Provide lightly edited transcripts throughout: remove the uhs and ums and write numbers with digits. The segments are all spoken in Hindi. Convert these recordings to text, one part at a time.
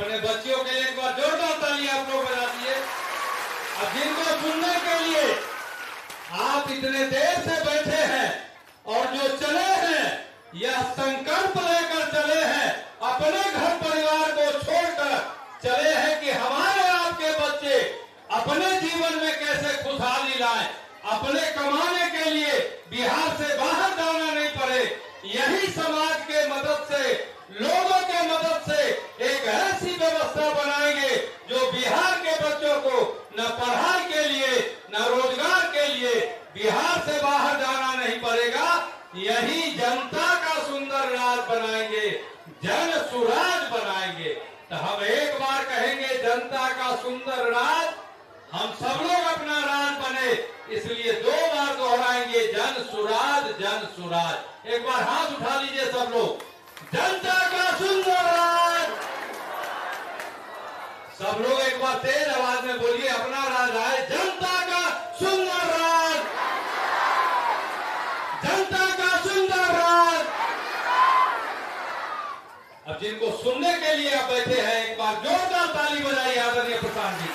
अपने बच्चियों के लिए एक बार जोरदार ताली आप लोग बजा दिए। अब जिनको सुनने के लिए आप इतने देर से बैठे हैं और जो चले हैं, यह संकल्प लेकर चले हैं, अपने घर परिवार को छोड़कर चले हैं कि हमारे आपके बच्चे अपने जीवन में कैसे खुशहाली लाएं, अपने कमाने के लिए बिहार से बाहर जाना नहीं पड़े। यही समाज के मदद से, लोगों के मदद से एक ऐसी व्यवस्था बनाएंगे जो बिहार के बच्चों को न पढ़ाई के लिए न रोजगार के लिए बिहार से बाहर जाना नहीं पड़ेगा। यही जनता का सुंदर राज बनाएंगे, जन सुराज बनाएंगे। तो हम एक बार कहेंगे जनता का सुंदर राज, हम सब लोग अपना राज बने, इसलिए 2 बार दोहराएंगे जन सुराज जन सुराज। एक बार हाथ उठा लीजिए सब लोग, जनता का सुंदर राज। सब लोग एक बार तेज आवाज में बोलिए, अपना राज आए, जनता का सुंदर राज, जनता का सुंदर राज। अब जिनको सुनने के लिए आप बैठे हैं, एक बार जोरदार ताली बजाइए आदरणीय प्रधान जी।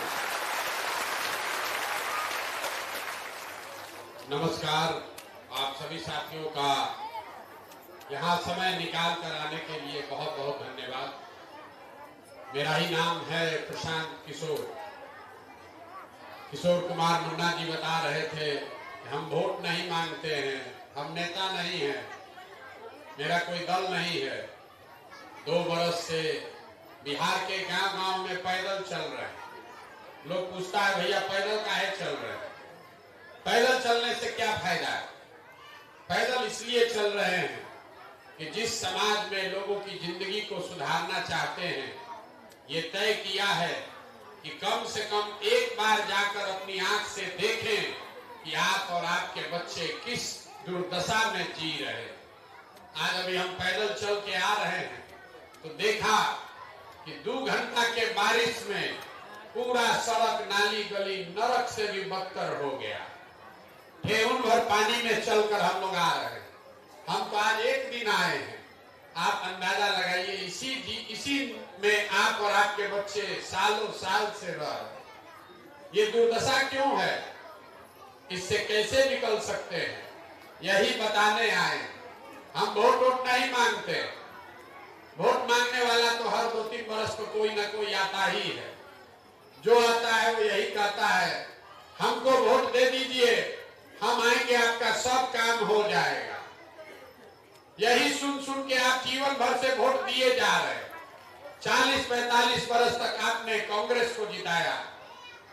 नमस्कार, आप सभी साथियों का यहाँ समय निकाल कर आने के लिए बहुत बहुत धन्यवाद। मेरा ही नाम है प्रशांत किशोर कुमार मुन्ना जी बता रहे थे कि हम वोट नहीं मांगते हैं, हम नेता नहीं हैं, मेरा कोई दल नहीं है। 2 बरस से बिहार के गांव-गांव में पैदल चल रहे हैं। लोग पूछता है भैया पैदल काहे चल रहे हैं? पैदल चलने से क्या फायदा है? पैदल इसलिए चल रहे हैं कि जिस समाज में लोगों की जिंदगी को सुधारना चाहते हैं, ये तय किया है कि कम से कम एक बार जाकर अपनी आंख से देखें कि आप और आपके बच्चे किस दुर्दशा में जी रहे हैं। आज अभी हम पैदल चल के आ रहे हैं तो देखा कि 2 घंटा के बारिश में पूरा सड़क नाली गली नरक से भी बदतर हो गया। ठेहुन भर पानी में चलकर हम लोग आ रहे हैं। हम तो आज एक दिन आए हैं, आप अंदाजा लगाइए इसी में आप और आपके बच्चे सालों साल से रह रहे। ये दुर्दशा क्यों है, इससे कैसे निकल सकते हैं, यही बताने आए। हम वोट नहीं मांगते। वोट मांगने वाला तो हर 2-3 बरस तो कोई ना कोई आता ही है। जो आता है वो यही कहता है हमको वोट दे दीजिए, हम आएंगे, आपका सब काम हो जाएगा। यही सुन सुन के आप जीवन भर से वोट दिए जा रहे हैं। 40-45 बरस तक आपने कांग्रेस को जिताया,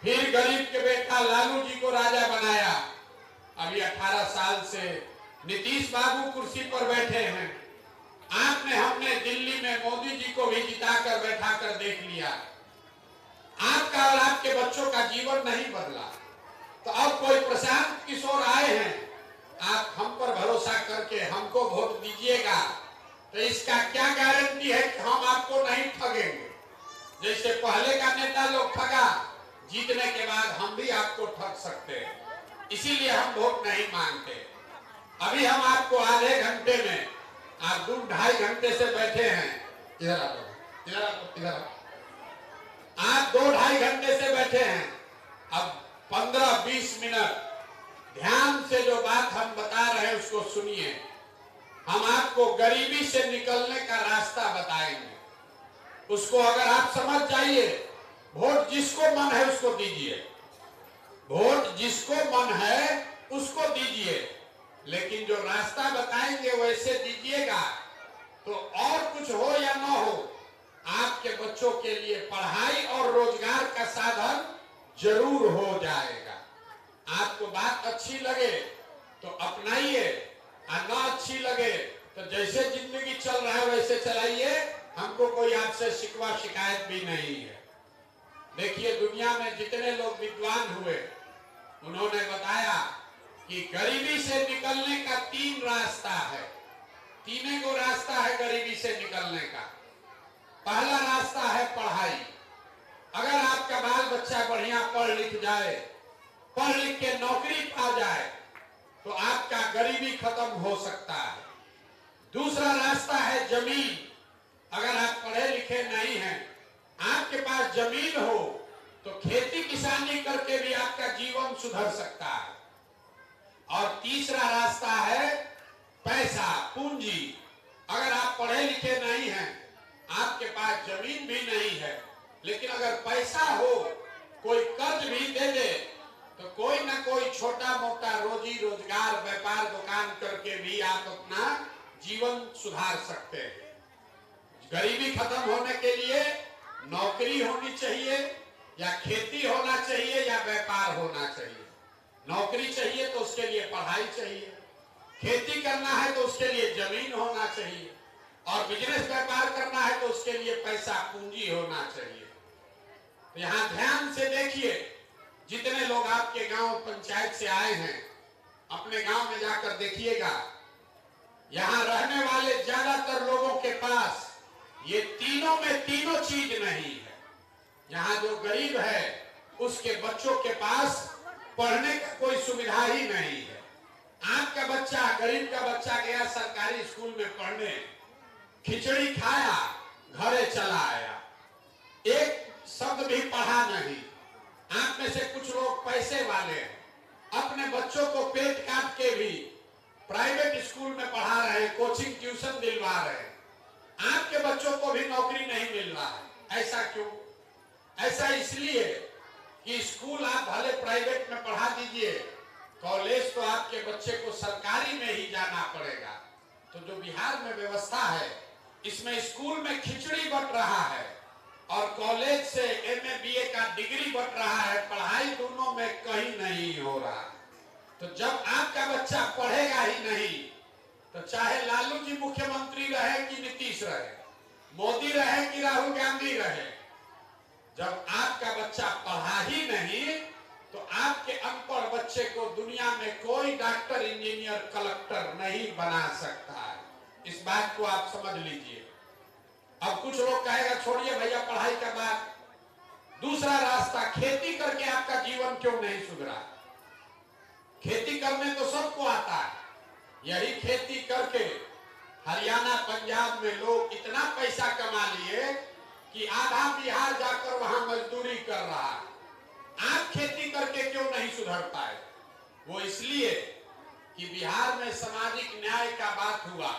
फिर गरीब के बेटा लालू जी को राजा बनाया। अभी 18 साल से नीतीश बाबू कुर्सी पर बैठे हैं। आपने हमने दिल्ली में मोदी जी को भी जिताकर बैठाकर देख लिया। आपका और आपके बच्चों का जीवन नहीं बदला। तो अब कोई प्रशांत किशोर आए हैं, आप हम पर भरोसा करके हमको वोट दीजिएगा, तो इसका क्या गारंटी है कि हम आपको नहीं ठगेंगे? जैसे पहले का नेता लोग ठगा, जीतने के बाद हम भी आपको ठग सकते हैं। इसीलिए हम वोट नहीं मांगते। अभी हम आपको आधे घंटे में, आप 2-2.5 घंटे से बैठे हैं, इधर आप 2-2.5 घंटे से बैठे हैं। अब 15-20 मिनट ध्यान से जो बात हम बता रहे हैं उसको सुनिए। हम आपको गरीबी से निकलने का रास्ता बताएंगे। उसको अगर आप समझ जाइए, वोट जिसको मन है उसको दीजिए, वोट जिसको मन है उसको दीजिए, लेकिन जो रास्ता बताएंगे वैसे दीजिएगा तो और कुछ हो या ना हो, आपके बच्चों के लिए पढ़ाई और रोजगार का साधन जरूर हो जाएगा। आपको बात अच्छी लगे तो अपनाइए, और ना अच्छी लगे तो जैसे जिंदगी चल रहा है वैसे चलाइए। हमको कोई आपसे शिकवा शिकायत भी नहीं है। देखिए, दुनिया में जितने लोग विद्वान हुए उन्होंने बताया कि गरीबी से निकलने का 3 रास्ता है। 3 को रास्ता है गरीबी से निकलने का। पहला रास्ता है पढ़ाई। अगर आपका बाल बच्चा बढ़िया पढ़ लिख जाए, पढ़ लिख के नौकरी पा जाए, तो आपका गरीबी खत्म हो सकता है। दूसरा रास्ता है जमीन। अगर आप पढ़े लिखे नहीं हैं, आपके पास जमीन हो तो खेती किसानी करके भी आपका जीवन सुधर सकता है। और तीसरा रास्ता है पैसा, पूंजी। अगर आप पढ़े लिखे नहीं हैं, आपके पास जमीन भी नहीं है, लेकिन अगर पैसा हो, कोई कर्ज भी दे दे, तो कोई ना कोई छोटा मोटा रोजी रोजगार, व्यापार, दुकान करके भी आप अपना जीवन सुधार सकते हैं। गरीबी खत्म होने के लिए नौकरी होनी चाहिए, या खेती होना चाहिए, या व्यापार होना चाहिए। नौकरी चाहिए तो उसके लिए पढ़ाई चाहिए, खेती करना है तो उसके लिए जमीन होना चाहिए, और बिजनेस व्यापार करना है तो उसके लिए पैसा, पूंजी होना चाहिए। तो यहाँ ध्यान से देखिए, जितने लोग आपके गांव पंचायत से आए हैं, अपने गांव में जाकर देखिएगा, यहाँ रहने वाले ज्यादातर लोगों के पास ये तीनों में तीनों चीज नहीं है। यहाँ जो गरीब है उसके बच्चों के पास पढ़ने का कोई सुविधा ही नहीं है। आपका बच्चा, गरीब का बच्चा गया सरकारी स्कूल में पढ़ने, खिचड़ी खाया, घरे चला आया, एक शब्द भी पढ़ा नहीं। आप में से कुछ लोग पैसे वाले हैं, अपने बच्चों को पेट काट के भी प्राइवेट स्कूल में पढ़ा रहे हैं, कोचिंग ट्यूशन दिलवा रहे हैं। आपके बच्चों को भी नौकरी नहीं मिल रहा है। ऐसा क्यों? ऐसा इसलिए कि स्कूल आप भले प्राइवेट में पढ़ा दीजिए, कॉलेज तो आपके बच्चे को सरकारी में ही जाना पड़ेगा। तो जो बिहार में व्यवस्था है, इसमें स्कूल में खिचड़ी बंट रहा है और कॉलेज से एमए बीए का डिग्री बंट रहा है, पढ़ाई दोनों में कहीं नहीं हो रहा। तो जब आपका बच्चा पढ़ेगा ही नहीं, तो चाहे लालू जी मुख्यमंत्री रहे कि नीतीश रहे, मोदी रहे कि राहुल गांधी रहे, जब आपका बच्चा पढ़ा ही नहीं, तो आपके अनपढ़ बच्चे को दुनिया में कोई डॉक्टर, इंजीनियर, कलेक्टर नहीं बना सकता है। इस बात को आप समझ लीजिए। अब कुछ लोग कहेगा छोड़िए भैया पढ़ाई का बात, दूसरा रास्ता, खेती करके आपका जीवन क्यों नहीं सुधरा? खेती करने तो सबको आता है। यही खेती करके हरियाणा, पंजाब में लोग इतना पैसा कमा लिए कि आधा बिहार जाकर वहां मजदूरी कर रहा है। आप खेती करके क्यों नहीं सुधर पाए? वो इसलिए कि बिहार में सामाजिक न्याय का बात हुआ,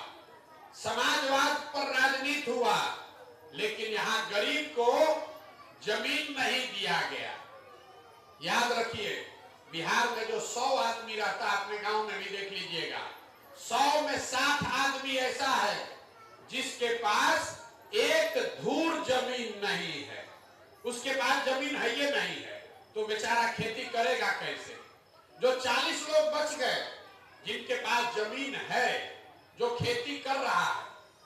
समाजवाद पर राजनीति हुआ, लेकिन यहाँ गरीब को जमीन नहीं दिया गया। याद रखिए, बिहार में जो 100 आदमी रहता है, अपने गांव में भी देख लीजिएगा, 100 में 60 आदमी ऐसा है जिसके पास एक धूर जमीन नहीं है। उसके पास जमीन है ये नहीं है, तो बेचारा खेती करेगा कैसे? जो 40 लोग बच गए जिनके पास जमीन है, जो खेती कर रहा है,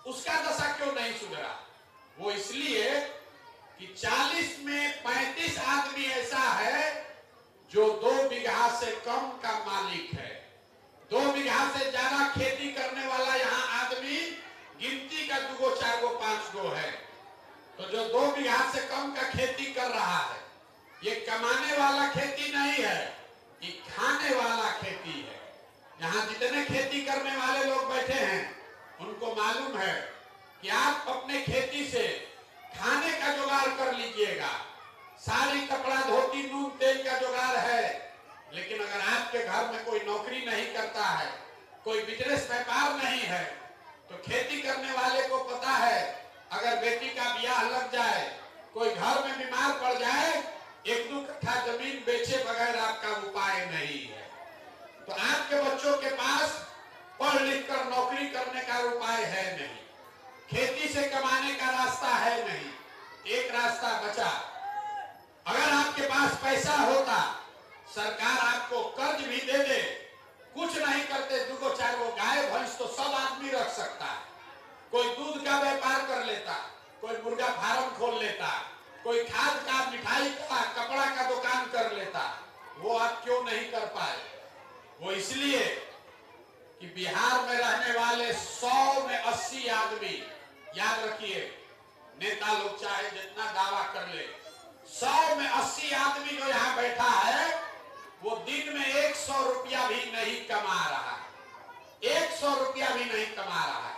उसका दशा क्यों नहीं सुधरा? वो इसलिए कि 40 में 35 आदमी ऐसा है जो 2 बीघा से कम का मालिक है। 2 बीघा से ज्यादा खेती करने वाला यहाँ आदमी गिनती का 2 गो 4 गो 5 गो है। तो जो 2 बीघा से कम का खेती कर रहा है, ये कमाने वाला खेती नहीं है, ये खाने वाला खेती है। यहाँ जितने खेती करने वाले लोग बैठे हैं, उनको मालूम है कि आप अपने खेती से खाने का जुगाड़ कर लीजिएगा, साड़ी, कपड़ा, धोती, नून, तेल का जुगाड़ है। लेकिन अगर आपके घर में कोई नौकरी नहीं करता है, कोई बिजनेस व्यापार नहीं है, तो खेती करने वाले को पता है अगर बेटी का ब्याह लग जाए, कोई घर में बीमार पड़ जाए, 1-2 कट्ठा जमीन बेचे बगैर आपका उपाय नहीं है। तो आपके बच्चों के पास पढ़ लिख कर नौकरी करने का उपाय है नहीं, खेती से कमाने का रास्ता है नहीं। एक रास्ता बचा, अगर आपके पास पैसा होता, सरकार आपको कर्ज भी दे दे, कुछ नहीं करते, 2 गो 4 गो गाय भैंस तो सब आदमी रख सकता है। कोई दूध का व्यापार कर लेता, कोई मुर्गा फार्म खोल लेता, कोई खाद का, मिठाई का, कपड़ा का दुकान कर लेता। वो आप क्यों नहीं कर पाए? वो इसलिए कि बिहार में रहने वाले 100 में 80 आदमी, याद रखिए, नेता लोग चाहे जितना दावा कर ले, 100 में 80 आदमी जो यहाँ बैठा है, वो दिन में 100 रुपया भी नहीं कमा रहा है। 100 रुपया भी नहीं कमा रहा है।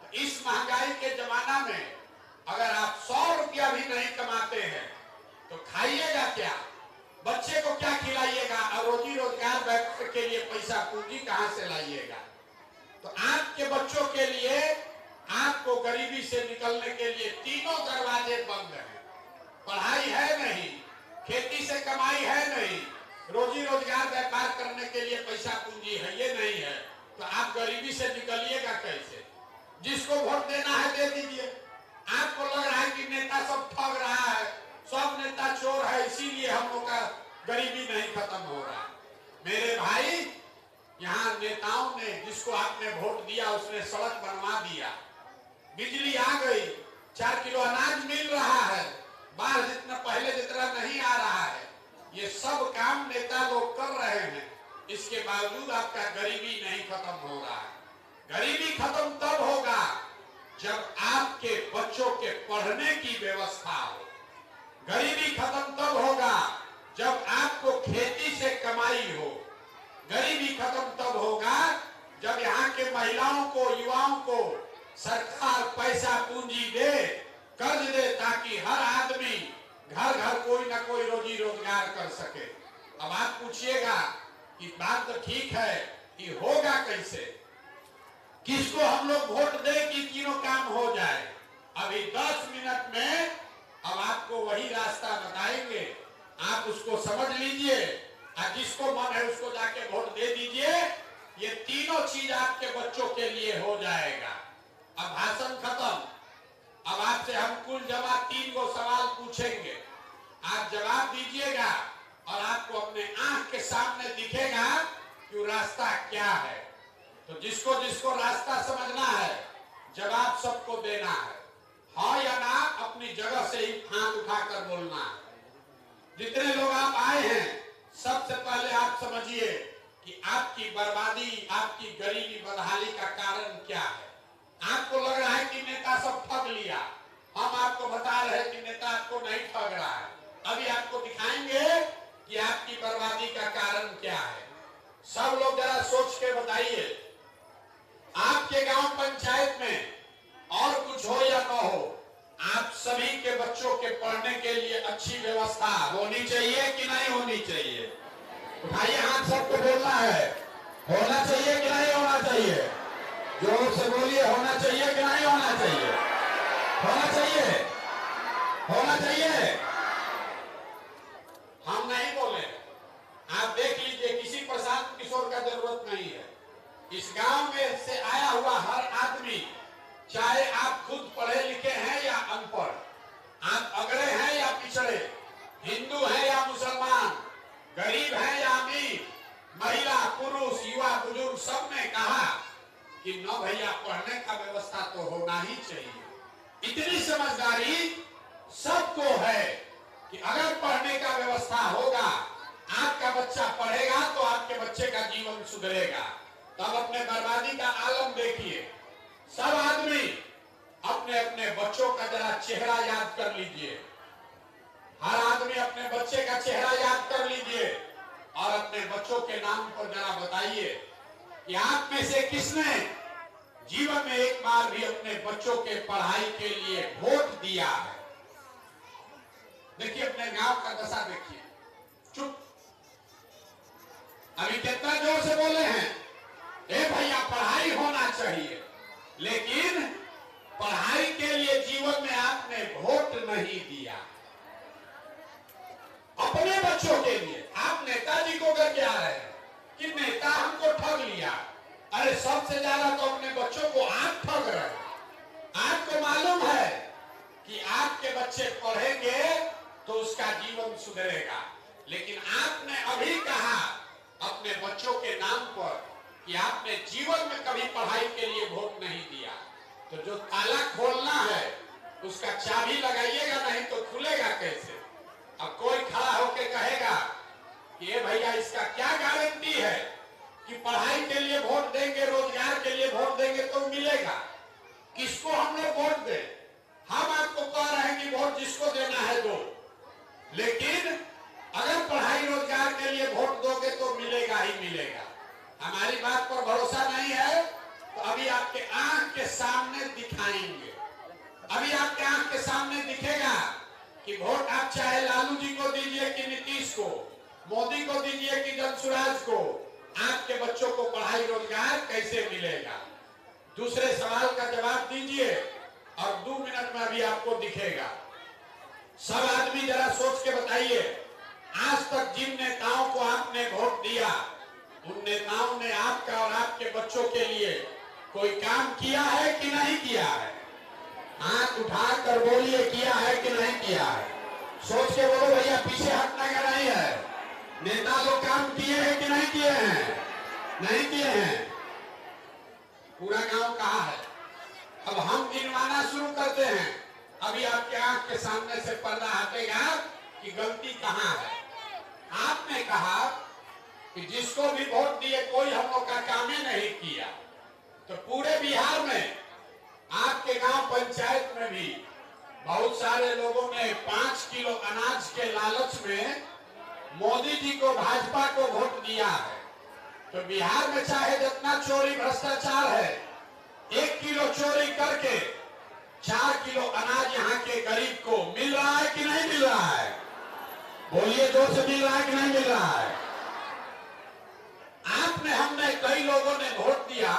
तो इस महंगाई के जमाना में अगर आप 100 रुपया भी नहीं कमाते हैं तो खाइएगा क्या, बच्चे को क्या खिलाइएगा, और रोजी रोजगार के लिए पैसा पूंजी कहां से लाइएगा। तो आपके बच्चों के लिए, आपको गरीबी से निकलने के लिए तीनों दरवाजे बंद हैं। पढ़ाई है नहीं, खेती से कमाई है नहीं, रोजी रोजगार व्यापार करने के लिए पैसा पूंजी है, ये नहीं है, तो आप गरीबी से निकलिएगा कैसे। जिसको वोट देना है दे दीजिए। आपको लग रहा है कि नेता सब ठग रहा है, सब नेता चोर है, इसीलिए हम लोग का गरीबी नहीं खत्म हो रहा है। मेरे भाई, यहाँ नेताओं ने, जिसको आपने वोट दिया उसने सड़क बनवा दिया, बिजली आ गई, 4 किलो अनाज मिल रहा है, बाढ़ जितना पहले जितना नहीं आ रहा है, ये सब काम नेता लोग कर रहे हैं। इसके बावजूद आपका गरीबी नहीं खत्म हो रहा है। गरीबी खत्म तब होगा जब आपके बच्चों के पढ़ने की व्यवस्था हो। गरीबी खत्म तब होगा जब आपको खेती से कमाई हो। गरीबी खत्म तब होगा जब यहाँ के महिलाओं को, युवाओं को सरकार पैसा पूंजी दे, कर्ज दे, ताकि हर आदमी घर घर कोई ना कोई रोजी रोजगार कर सके। अब आप पूछिएगा कि बात तो ठीक है, कि होगा कैसे, किसको हम लोग वोट दें कि तीनों काम हो जाए। अभी 10 मिनट में अब आपको वही रास्ता बताएंगे, आप उसको समझ लीजिए और जिसको मन है उसको जाके वोट दे दीजिए। ये तीनों चीज आपके बच्चों के लिए हो जाएगा। अब भाषण खत्म। अब आपसे हम कुल जवाब 3 गो सवाल पूछेंगे, आप जवाब दीजिएगा और आपको अपने आंख के सामने दिखेगा कि रास्ता क्या है। तो जिसको जिसको रास्ता समझना है, जवाब सबको देना है, हाँ या ना, अपनी जगह से ही हाथ उठाकर बोलना है। जितने लोग आप आए हैं, सबसे पहले आप समझिए कि आपकी बर्बादी, आपकी गरीबी बदहाली का कारण क्या है। आपको लग रहा है कि नेता सब ठग लिया, हम आपको बता रहे हैं कि नेता आपको नहीं ठग रहा है। अभी आपको दिखाएंगे कि आपकी बर्बादी का कारण क्या है। सब लोग जरा सोच के बताइए, आपके गांव पंचायत में और कुछ हो या न हो, आप सभी के बच्चों के पढ़ने के लिए अच्छी व्यवस्था होनी चाहिए कि नहीं होनी चाहिए। उठाइए हाथ, सबको बोलना है, होना चाहिए कि नहीं होना चाहिए। जोर से बोलिए, होना चाहिए कि नहीं होना चाहिए। होना चाहिए, होना चाहिए। हम नहीं बोले, आप देख लीजिए, किसी प्रशांत किशोर का जरूरत नहीं है। इस गांव में से आया हुआ हर आदमी, चाहे आप खुद पढ़े लिखे हैं या अनपढ़, आप अगड़े हैं या पिछड़े, हिंदू हैं या मुसलमान, गरीब हैं या अमीर, महिला पुरुष युवा बुजुर्ग, सब ने कहा कि न भैया, पढ़ने का व्यवस्था तो होना ही चाहिए। इतनी समझदारी सबको है कि अगर पढ़ने का व्यवस्था होगा, आपका बच्चा पढ़ेगा तो आपके बच्चे का जीवन सुधरेगा। तब अपने बर्बादी का आलम देखिए। सब आदमी अपने अपने बच्चों का जरा चेहरा याद कर लीजिए। हर आदमी अपने बच्चे का चेहरा याद कर लीजिए और अपने बच्चों के नाम पर जरा बताइए कि आप में से किसने जीवन में एक बार भी अपने बच्चों के पढ़ाई के लिए वोट दिया है। देखिए, अपने गांव का दशा देखिए। चुप, अभी कितना जोर से बोले हैं, ए भैया पढ़ाई होना चाहिए, लेकिन पढ़ाई के लिए जीवन में आपने वोट नहीं दिया। अपने बच्चों के लिए आप नेताजी को करके आ रहे हैं कि नेता हमको ठग लिया। अरे सबसे ज्यादा तो अपने बच्चों को आप ठग रहे हैं। आपको मालूम है कि आपके बच्चे पढ़ेंगे तो उसका जीवन सुधरेगा, लेकिन आपने अभी कहा अपने बच्चों के नाम पर कि आपने जीवन में कभी पढ़ाई के लिए वोट नहीं दिया। तो जो ताला खोलना है उसका चाबी लगाइएगा, नहीं तो खुलेगा कैसे। अब कोई खड़ा होकर कहेगा कि ये भैया इसका क्या गारंटी है कि पढ़ाई के लिए वोट देंगे, रोजगार के लिए वोट देंगे तो मिलेगा। किसको हम लोग वोट दें? हम आपको कह रहे हैं कि वोट जिसको देना है दो, लेकिन अगर पढ़ाई रोजगार के लिए वोट दोगे तो मिलेगा ही मिलेगा। हमारी बात पर भरोसा नहीं है तो अभी आपके आंख के सामने दिखाएंगे। अभी आपके आंख के सामने दिखेगा कि वोट आप चाहे लालू जी को दीजिए कि नीतीश को, मोदी को दीजिए कि जनसुराज को, आपके बच्चों को पढ़ाई रोजगार कैसे मिलेगा। दूसरे सवाल का जवाब दीजिए और 2 मिनट में अभी आपको दिखेगा। सब आदमी जरा सोच के बताइए, आज तक जिन नेताओं को आपने वोट दिया उन नेताओं ने आपका और आपके बच्चों के लिए कोई काम किया है कि नहीं किया है? हाथ उठाकर बोलिए, किया है कि नहीं किया है? सोच के बोलो भैया, पीछे हटने का नहीं है। नेता लोग काम किए हैं कि नहीं किए हैं? नहीं किए हैं। पूरा गांव कहाँ है? अब हम गिनवाना शुरू करते हैं। अभी आपके आंख के सामने से पर्दा हटेगा कि गलती कहाँ है। आपने कहा कि जिसको भी वोट दिए कोई हम लोग का काम ही नहीं किया, तो पूरे बिहार में आपके गांव पंचायत में भी बहुत सारे लोगों ने 5 किलो अनाज के लालच में मोदी जी को, भाजपा को वोट दिया है। तो बिहार में चाहे जितना चोरी भ्रष्टाचार है, 1 किलो चोरी करके 4 किलो अनाज यहाँ के गरीब को मिल रहा है कि नहीं मिल रहा है? बोलिए, जोर से, मिल रहा है कि नहीं मिल रहा है? आपने, हमने, कई लोगों ने वोट दिया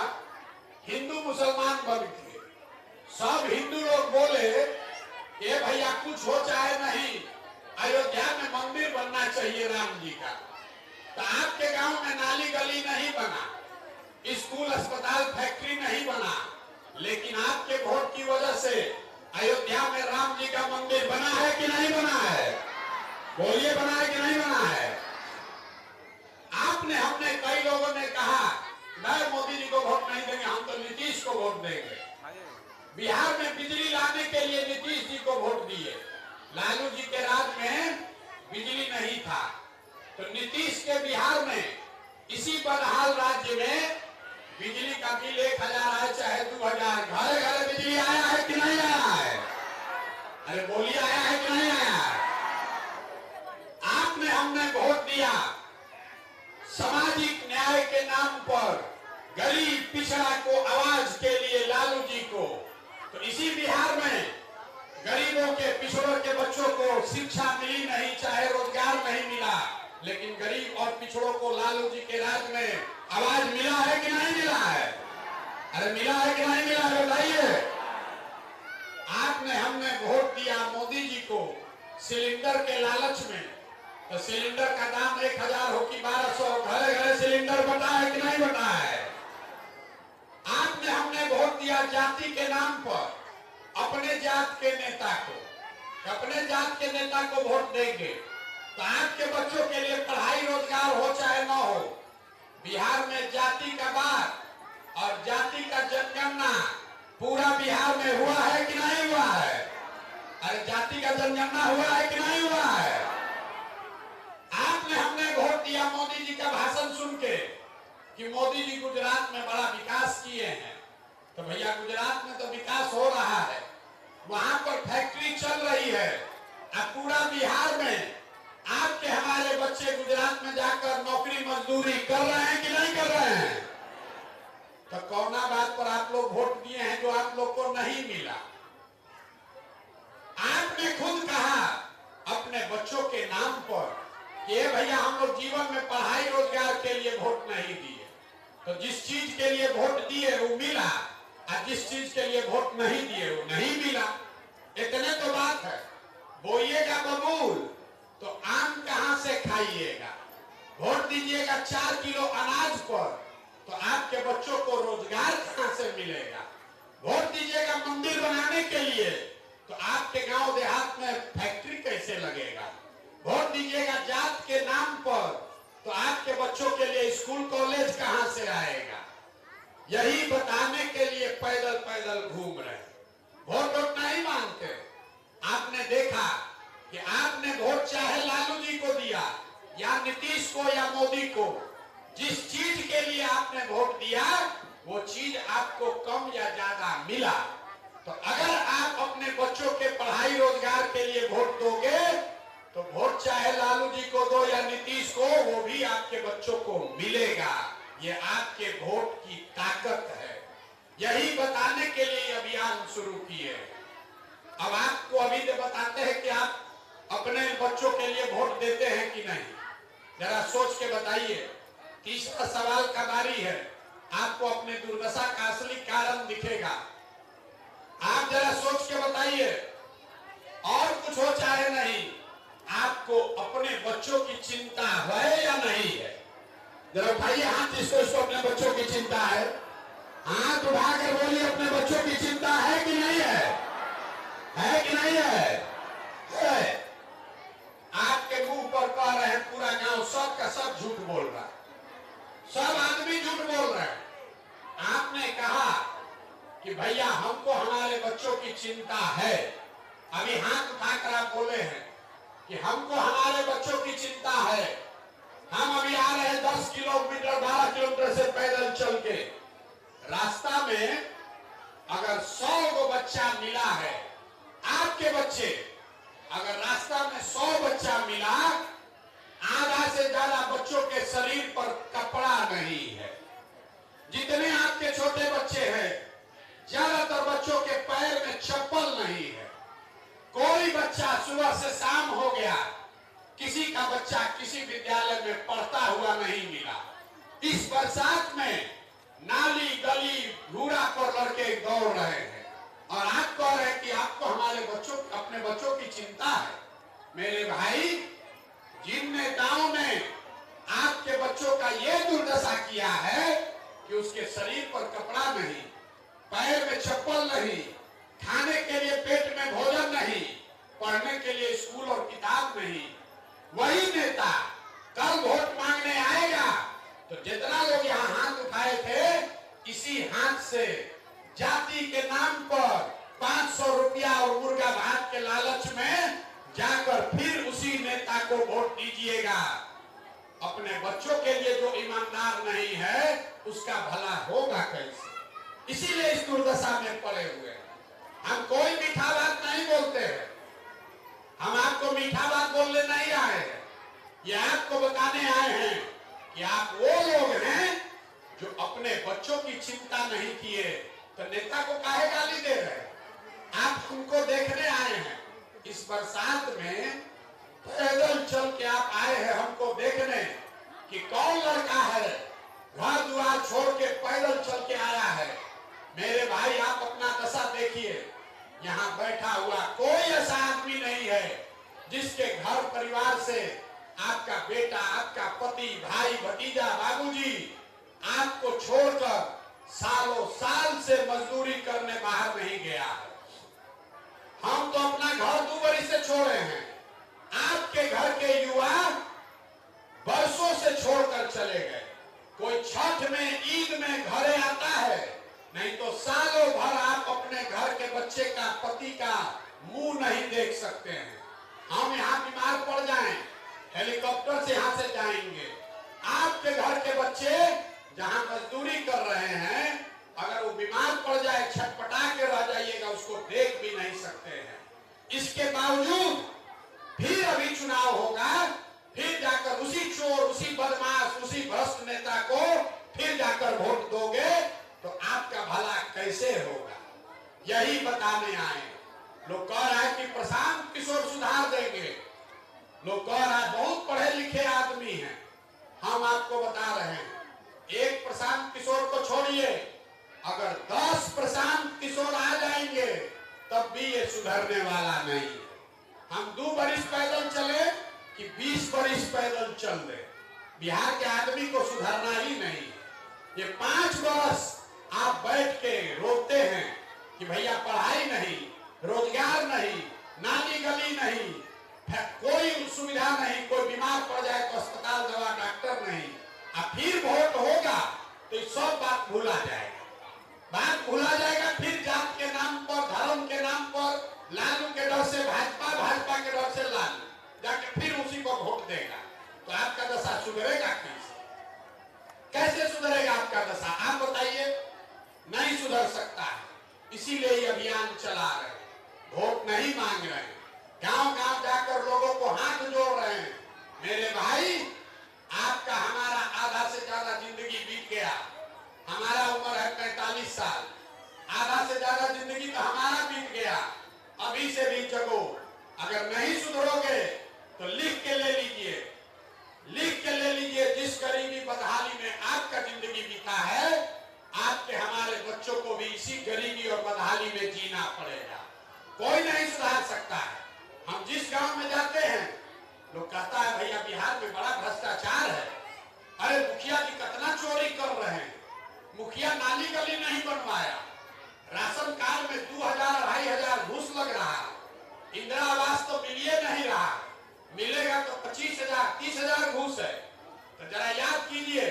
हिंदू मुसलमान बन के। सब हिंदू लोग बोले कि भैया कुछ हो चाहे नहीं, अयोध्या में मंदिर बनना चाहिए राम जी का। तो आपके गांव में नाली गली नहीं बना, स्कूल अस्पताल फैक्ट्री नहीं बना, लेकिन आपके वोट की वजह से अयोध्या में राम जी का मंदिर बना है कि नहीं बना है? बोलिए, बना है कि नहीं बना है? आपने, हमने, कई लोगों ने कहा मैं मोदी जी को वोट नहीं देंगे, हम तो नीतीश को वोट देंगे। बिहार में बिजली लाने के लिए नीतीश जी को वोट दिए। लालू जी के राज में बिजली नहीं था, तो नीतीश के बिहार में, इसी बदहाल राज्य में बिजली का बिल 1000 आए चाहे 2000, घरे घरे बिजली आया है कि नहीं आया है? अरे बोलिए, आया है कि नहीं आया है? आपने, हमने वोट दिया सामाजिक न्याय के नाम पर, गरीब पिछड़ा को आवाज के लिए लालू जी को। तो इसी बिहार में गरीबों के, पिछड़ों के बच्चों को शिक्षा मिली नहीं, चाहे रोजगार नहीं मिला, लेकिन गरीब और पिछड़ों को लालू जी के राज में आवाज मिला है कि नहीं मिला है? अरे मिला है कि नहीं मिला है? बताइए। आपने, हमने वोट दिया मोदी जी को सिलेंडर के लालच में, तो सिलेंडर का दाम 1000 हो कि 1200, घरे घरे सिलेंडर बटा है कि नहीं बटा है? आपने, हमने वोट दिया जाति के नाम पर, अपने जात के नेता को, अपने जात के नेता को वोट देंगे तो आपके बच्चों के लिए पढ़ाई रोजगार हो चाहे न हो। बिहार में जाति का बात और जाति का जनगणना पूरा बिहार में हुआ है कि नहीं हुआ है? अरे जाति का जनगणना हुआ है कि नहीं हुआ है? आपने, हमने वोट दिया मोदी जी का भाषण सुन के कि मोदी जी गुजरात में बड़ा विकास किए हैं। तो भैया, गुजरात में तो विकास हो रहा है, वहां पर फैक्ट्री चल रही है, अब पूरा बिहार में आपके, हमारे बच्चे गुजरात में जाकर नौकरी मजदूरी कर रहे हैं कि नहीं कर रहे हैं? तो कौना बात पर आप लोग वोट दिए हैं जो आप लोग को नहीं मिला? आपने खुद कहा अपने बच्चों के नाम पर कि भैया हम लोग जीवन में पढ़ाई रोजगार के लिए वोट नहीं दिए, तो जिस चीज के लिए वोट दिए वो मिला, और जिस चीज के लिए वोट नहीं दिए वो नहीं मिला। इतने तो बात है। बोइएगा बबूल तो आम कहां से खाइएगा? वोट दीजिएगा 4 किलो अनाज पर तो आपके बच्चों को रोजगार कहां से मिलेगा? वोट दीजिएगा मंदिर बनाने के लिए तो आपके गांव देहात में फैक्ट्री कैसे लगेगा? वोट दीजिएगा जात के नाम पर तो आपके बच्चों के लिए स्कूल कॉलेज कहां से आएगा? यही बताने के लिए पैदल पैदल घूम रहे, वोट नहीं मांगते। आपने देखा कि आपने वोट चाहे लालू जी को दिया या नीतीश को या मोदी को, जिस चीज के लिए आपने वोट दिया वो चीज आपको कम या ज्यादा मिला। तो अगर आप अपने बच्चों के पढ़ाई रोजगार के लिए वोट दोगे तो वोट चाहे लालू जी को दो या नीतीश को, वो भी आपके बच्चों को मिलेगा। ये आपके वोट की ताकत है। यही बताने के लिए अभियान शुरू किए। अब आपको अभी तो बताते हैं कि आप अपने बच्चों के लिए वोट देते हैं कि नहीं, जरा सोच के बताइए। तीसरा सवाल का बारी है, आपको अपने दुर्दशा का असली कारण दिखेगा। आप जरा सोच के बताइए, और कुछ हो चाहे नहीं, आपको अपने बच्चों की चिंता है या नहीं है? जरा उठाइए हाथ जिसको अपने बच्चों की चिंता है, हाथ उठाकर बोलिए अपने बच्चों की चिंता है कि नहीं है? है कि नहीं है? है। आपके मुंह पर कह रहे हैं पूरा गांव सब का सब झूठ बोल रहा है, सब आदमी झूठ बोल रहे हैं। आपने कहा कि भैया हमको हमारे बच्चों की चिंता है, अभी हाथ उठाकर आप बोले हैं कि हमको हमारे बच्चों की चिंता है। हम अभी आ रहे हैं 10 किलोमीटर 12 किलोमीटर से पैदल चल के, रास्ता में अगर 100 को बच्चा मिला है, आपके बच्चे अगर रास्ता में 100 बच्चा मिला, आधा से ज्यादा बच्चों के शरीर पर कपड़ा नहीं है। जितने आपके छोटे बच्चे हैं, ज्यादातर बच्चों के पैर में चप्पल नहीं है। कोई बच्चा सुबह से शाम हो गया, किसी का बच्चा किसी विद्यालय में पढ़ता हुआ नहीं मिला। इस बरसात में नाली गली घूरा पर लड़के दौड़ रहे हैं, और आप कह रहे हैं कि आपको हमारे बच्चों अपने बच्चों की चिंता है। मेरे भाई, जिन नेताओं ने आपके बच्चों का यह दुर्दशा किया है कि उसके शरीर पर कपड़ा नहीं, पैर में चप्पल नहीं, खाने के लिए पेट में भोजन नहीं, पढ़ने के लिए स्कूल और किताब नहीं, वही नेता कल वोट मांगने आएगा तो जितना लोग यहाँ हाथ उठाए थे, इसी हाथ से जाति के नाम पर 500 रुपया और मुर्गा भात के लालच में जाकर फिर उसी नेता को वोट दीजिएगा। अपने बच्चों के लिए जो ईमानदार नहीं है, उसका भला होगा कैसे? इसीलिए इस दुर्दशा में पड़े हुए हैं। हम कोई मीठा बात नहीं बोलते हैं, हम आपको मीठा बात बोलने नहीं आए हैं, ये आपको बताने आए हैं कि आप वो लोग हैं जो अपने बच्चों की चिंता नहीं किए तो नेता को काहे गाली दे रहे हैं? आप उनको देखने आए हैं। इस बरसात में पैदल चल के आप आए हैं हमको देखने कि कौन लड़का है घर द्वार छोड़ के पैदल चल के आया है। मेरे भाई, आप अपना दशा देखिए, यहाँ बैठा हुआ कोई ऐसा आदमी नहीं है जिसके घर परिवार से आपका बेटा, आपका पति, भाई, भतीजा, बाबूजी आपको छोड़कर सालों साल से मजदूरी करने बाहर नहीं गया है। हम तो अपना घर 2 बरस से छोड़े हैं, आपके घर के युवा बरसों से छोड़कर चले गए। कोई छठ में, ईद में घरे आता है, नहीं तो सालों भर आप अपने घर के बच्चे का, पति का मुंह नहीं देख सकते हैं। हम यहाँ बीमार पड़ जाएं, हेलीकॉप्टर से यहाँ से जाएंगे। आपके घर के बच्चे जहाँ मजदूरी कर रहे हैं, अगर वो बीमार पड़ जाए, छटपटा के रह जाइएगा, उसको देख भी नहीं सकते हैं। इसके बावजूद फिर अभी चुनाव होगा, फिर जाकर उसी चोर, उसी बदमाश, उसी भ्रष्ट नेता को फिर जाकर वोट दोगे तो आपका भला कैसे होगा? यही बताने आए। लोग कह रहे हैं कि प्रशांत किशोर सुधार देंगे, लोग कह रहे हैं बहुत पढ़े लिखे आदमी हैं। हम आपको बता रहे हैं, एक प्रशांत किशोर को छोड़िए, अगर 10 प्रशांत किशोर आ जाएंगे तब भी ये सुधरने वाला नहीं। हम 2 बरस पैदल चले कि 20 बरस पैदल चल दे, बिहार के आदमी को सुधरना ही नहीं। ये 5 बरस आप बैठ के रोते हैं कि भैया पढ़ाई नहीं, रोजगार नहीं, नाली गली नहीं, कोई सुविधा नहीं, कोई बीमार पड़ जाए तो अस्पताल, दवा, डॉक्टर नहीं। अब फिर वोट होगा तो सब बात भूला जाएगा, बात भूला जाएगा। फिर जात के नाम पर, धर्म के नाम पर, लालू के डर से भाजपा, भाजपा के डर से लालू, जाके फिर उसी को वोट देगा। तो आपका दशा सुधरेगा कैसे? कैसे सुधरेगा आपका दशा? आप बताइए। नहीं सुधर सकता है, इसीलिए ये अभियान चला रहे हैं, वोट नहीं मांग रहे हैं, गांव गांव जाकर लोगों को हाथ जोड़ रहे हैं। मेरे भाई, आपका हमारा आधा से ज्यादा जिंदगी बीत गया। हमारा उम्र है 45 साल, आधा से ज्यादा जिंदगी तो हमारा बीत गया। अब अभी से भी जगो। अगर नहीं सुधरोगे तो लिख के ले लीजिए, लिख के ले लीजिए। जिस गरीबी बदहाली में आपका जिंदगी बीता है, आपके हमारे बच्चों को भी इसी गरीबी और बदहाली में जीना पड़ेगा। कोई नहीं सुधार सकता है। हम जिस गांव में जाते हैं, लोग कहता है भैया बिहार में बड़ा भ्रष्टाचार है। अरे मुखिया जी कितना चोरी कर रहे हैं, मुखिया नाली गली नहीं बनवाया, राशन कार्ड में 2000-2500 घूस लग रहा है, इंदिरा आवास तो मिलिए नहीं रहा, मिलेगा तो 25,000-30,000 घूस है। तो जरा याद कीजिए,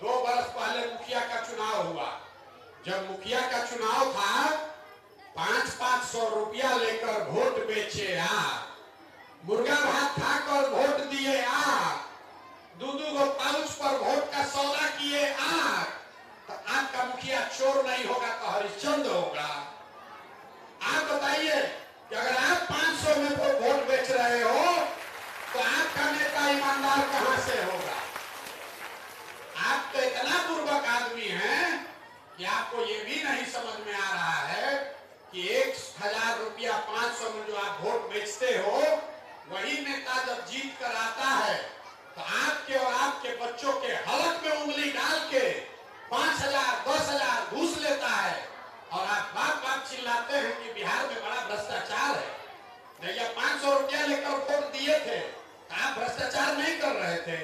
2 वर्ष पहले मुखिया का चुनाव हुआ। जब मुखिया का चुनाव था, 500-500 रुपया लेकर वोट बेचे मुर्गा भात खाकर वोट दिए दू-दू गो पाउच पर वोट का सौदा किए तो आपका मुखिया चोर नहीं होगा तो हरिश्चंद्र होगा। आप बताइए कि अगर आप 500 में वोट बेच रहे हो तो आपका नेता ईमानदार कहां से होगा? आप तो इतना पूर्वक आदमी हैं कि आपको ये भी नहीं समझ में आ रहा है कि 1000 रुपया 500 में जो आप वोट बेचते हो, वही नेता जब जीत कर आता है तो आपके और आपके बच्चों के हलक में उंगली डाल के 5000-10,000 घूस लेता है और आप बात चिल्लाते हैं कि बिहार में बड़ा भ्रष्टाचार है। भैया 500 रुपया लेकर वोट दिए थे, आप भ्रष्टाचार नहीं कर रहे थे।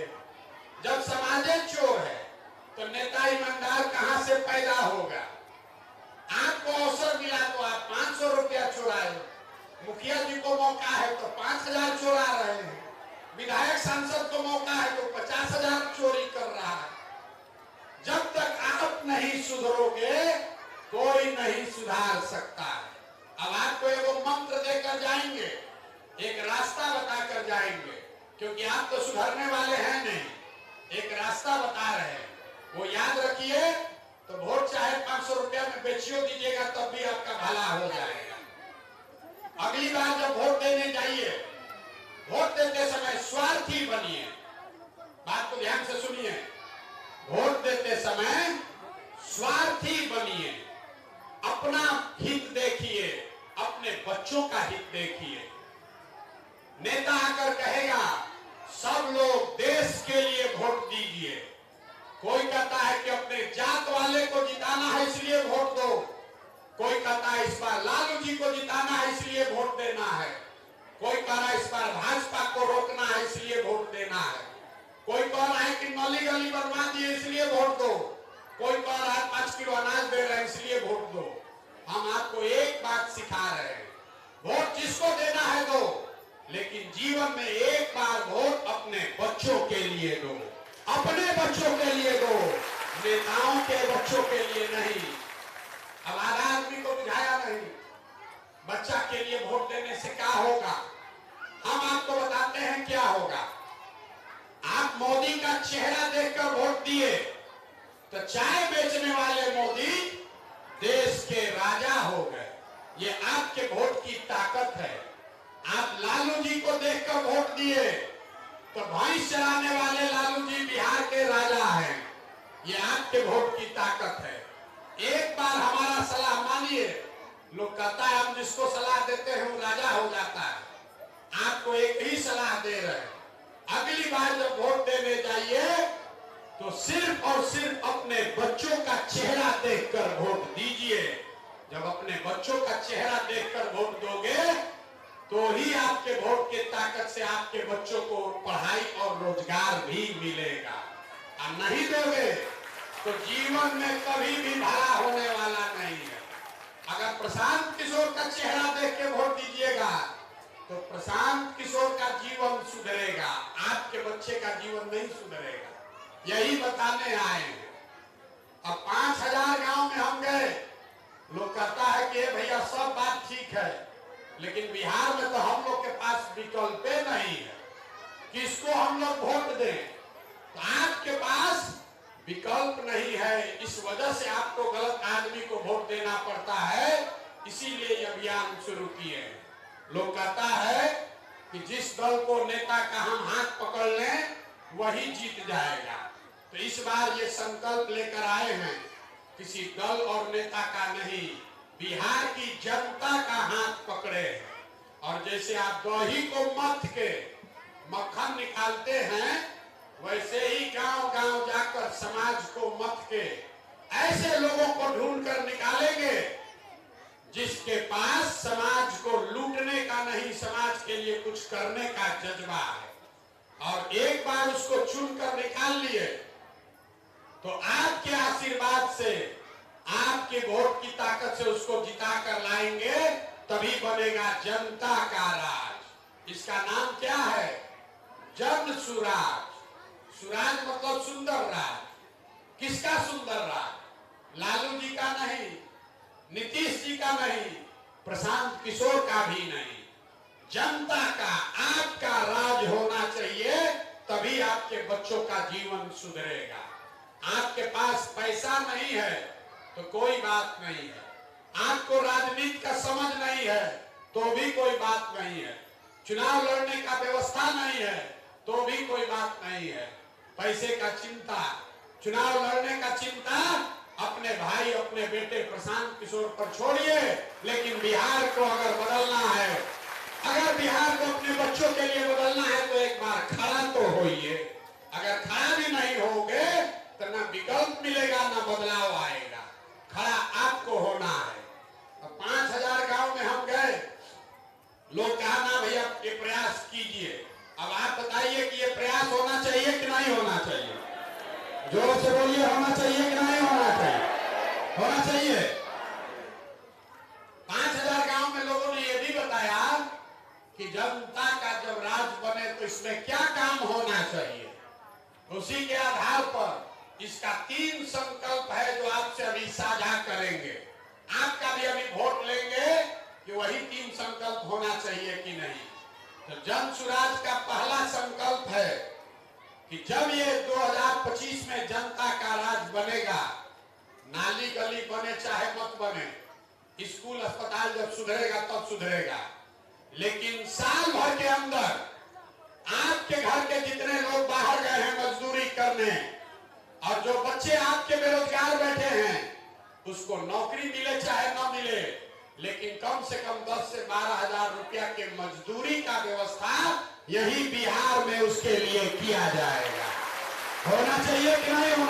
जब समाज चोर है तो नेता ईमानदार कहां से पैदा होगा? आपको अवसर मिला तो आप 500 रुपया चुराए, मुखिया जी को मौका है तो 5000 चुरा रहे हैं, विधायक सांसद को मौका है तो 50,000 चोरी कर रहा है। जब तक आप नहीं सुधरोगे कोई नहीं सुधार सकता है। अब आपको एगो मंत्र देकर जाएंगे, एक रास्ता बताकर जाएंगे, क्योंकि आप तो सुधरने वाले हैं नहीं। एक रास्ता बता रहे हैं, वो याद रखिए। तो वोट चाहे 500 रुपया में बेचियो दीजिएगा तब भी आपका भला हो जाएगा। अगली बार जब वोट देने जाइए, वोट देते समय स्वार्थी बनिए। बात को ध्यान से सुनिए, वोट देते समय स्वार्थी बनिए, अपना हित देखिए, अपने बच्चों का हित देखिए। नेता आकर कहेगा सब लोग देश के लिए वोट दीजिए, कोई कहता है कि अपने जात वाले को जिताना है इसलिए वोट दो, कोई कहता है इस बार लालू जी को जिताना है इसलिए वोट देना है, कोई कह रहा है इस बार भाजपा को रोकना है इसलिए वोट देना है, कोई कह रहा है कि नली गली बनवा दिए इसलिए वोट दो, कोई कह रहा है 5 किलो अनाज दे रहे हैं इसलिए वोट दो। हम आपको एक बात सिखा रहे हैं, वोट जिसको देना है दो, लेकिन जीवन में एक बार वोट अपने बच्चों के लिए दो, अपने बच्चों के लिए दो, नेताओं के बच्चों के लिए नहीं। अब आधा आदमी को बुझाया नहीं, बच्चा के लिए वोट देने से क्या होगा? हम आपको बताते हैं क्या होगा। आप मोदी का चेहरा देखकर वोट दिए तो चाय बेचने वाले मोदी देश के राजा हो गए। ये आपके वोट की ताकत है। आप लालू जी को देखकर वोट दिए तो भैंस चराने वाले लालू जी बिहार के राजा हैं। ये आपके वोट की ताकत है। एक बार हमारा सलाह मानिए। लोग कहता है हम जिसको सलाह देते हैं वो राजा हो जाता है। आपको एक ही सलाह दे रहे हैं, अगली बार जब वोट देने जाइए तो सिर्फ और सिर्फ अपने बच्चों का चेहरा देखकर वोट दीजिए। जब अपने बच्चों का चेहरा देखकर वोट दोगे तो ही आपके वोट के ताकत से आपके बच्चों को पढ़ाई और रोजगार भी मिलेगा। और नहीं दोगे तो जीवन में कभी भी भला होने वाला नहीं है। अगर प्रशांत किशोर का चेहरा देख के वोट दीजिएगा तो प्रशांत किशोर का जीवन सुधरेगा, आपके बच्चे का जीवन नहीं सुधरेगा। यही बताने आए हैं। अब 5000 गांव में हम गए, लोग कहता है कि भैया सब बात ठीक है, लेकिन बिहार में तो हम लोग के पास विकल्प नहीं है, किसको हम लोग वोट दें? तो आपके पास विकल्प नहीं है, इस वजह से आपको गलत आदमी को वोट देना पड़ता है। इसीलिए ये अभियान शुरू किए। लोग कहता है कि जिस दल को नेता का हम हाथ पकड़ लें वही जीत जाएगा। तो इस बार ये संकल्प लेकर आए हैं, किसी दल और नेता का नहीं, बिहार की जनता का हाथ पकड़े और जैसे आप दही को मथ के मक्खन निकालते हैं, वैसे ही गांव गांव जाकर समाज को मथ के ऐसे लोगों को ढूंढ कर निकालेंगे जिसके पास समाज को लूटने का नहीं, समाज के लिए कुछ करने का जज्बा है। और एक बार उसको चुनकर निकाल लिए तो आपके आशीर्वाद से, आपके वोट की ताकत से उसको जिता कर लाएंगे, तभी बनेगा जनता का राज। इसका नाम क्या है? जन सुराज। सुराज मतलब सुंदर राज। किसका सुंदर राज? लालू जी का नहीं, नीतीश जी का नहीं, प्रशांत किशोर का भी नहीं, जनता का, आपका राज होना चाहिए, तभी आपके बच्चों का जीवन सुधरेगा। आपके पास पैसा नहीं है तो कोई बात नहीं है, आपको राजनीति का समझ नहीं है तो भी कोई बात नहीं है, चुनाव लड़ने का व्यवस्था नहीं है तो भी कोई बात नहीं है, पैसे का चिंता, चुनाव लड़ने का चिंता अपने भाई, अपने बेटे प्रशांत किशोर पर छोड़िए। लेकिन बिहार को अगर बदलना है, अगर बिहार को अपने बच्चों के लिए बदलना है तो एक बार खड़ा तो होइए। अगर खड़ा भी नहीं होगे तो ना विकल्प मिलेगा, ना बदलाव आएगा। खड़ा आपको होना है। अब 5000 गांव में हम गए, लोग कहा ना भैया ये प्रयास कीजिए। अब आप बताइए कि ये प्रयास होना चाहिए कि नहीं होना चाहिए? जोर से बोलिए, होना चाहिए कि नहीं होना चाहिए? होना चाहिए। 5000 गांव में लोगों ने यह भी बताया कि जनता का जब राज बने तो इसमें क्या काम होना चाहिए। उसी के आधार पर इसका 3 संकल्प है जो आपसे अभी साझा करेंगे। आपका भी अभी वोट लेंगे कि वही 3 संकल्प होना चाहिए कि नहीं। तो जन सुराज का पहला संकल्प है कि जब ये 2025 में जनता का राज बनेगा, नाली गली बने चाहे मत बने, स्कूल अस्पताल जब सुधरेगा तब सुधरेगा, लेकिन साल भर के अंदर आपके घर के जितने लोग बाहर गए हैं मजदूरी करने, और जो बच्चे आपके बेरोजगार बैठे हैं, उसको नौकरी मिले चाहे न मिले, लेकिन कम से कम 10 से 12 हजार रुपया के मजदूरी का व्यवस्था यही बिहार में उसके लिए किया जाएगा। होना चाहिए कि नहीं होना?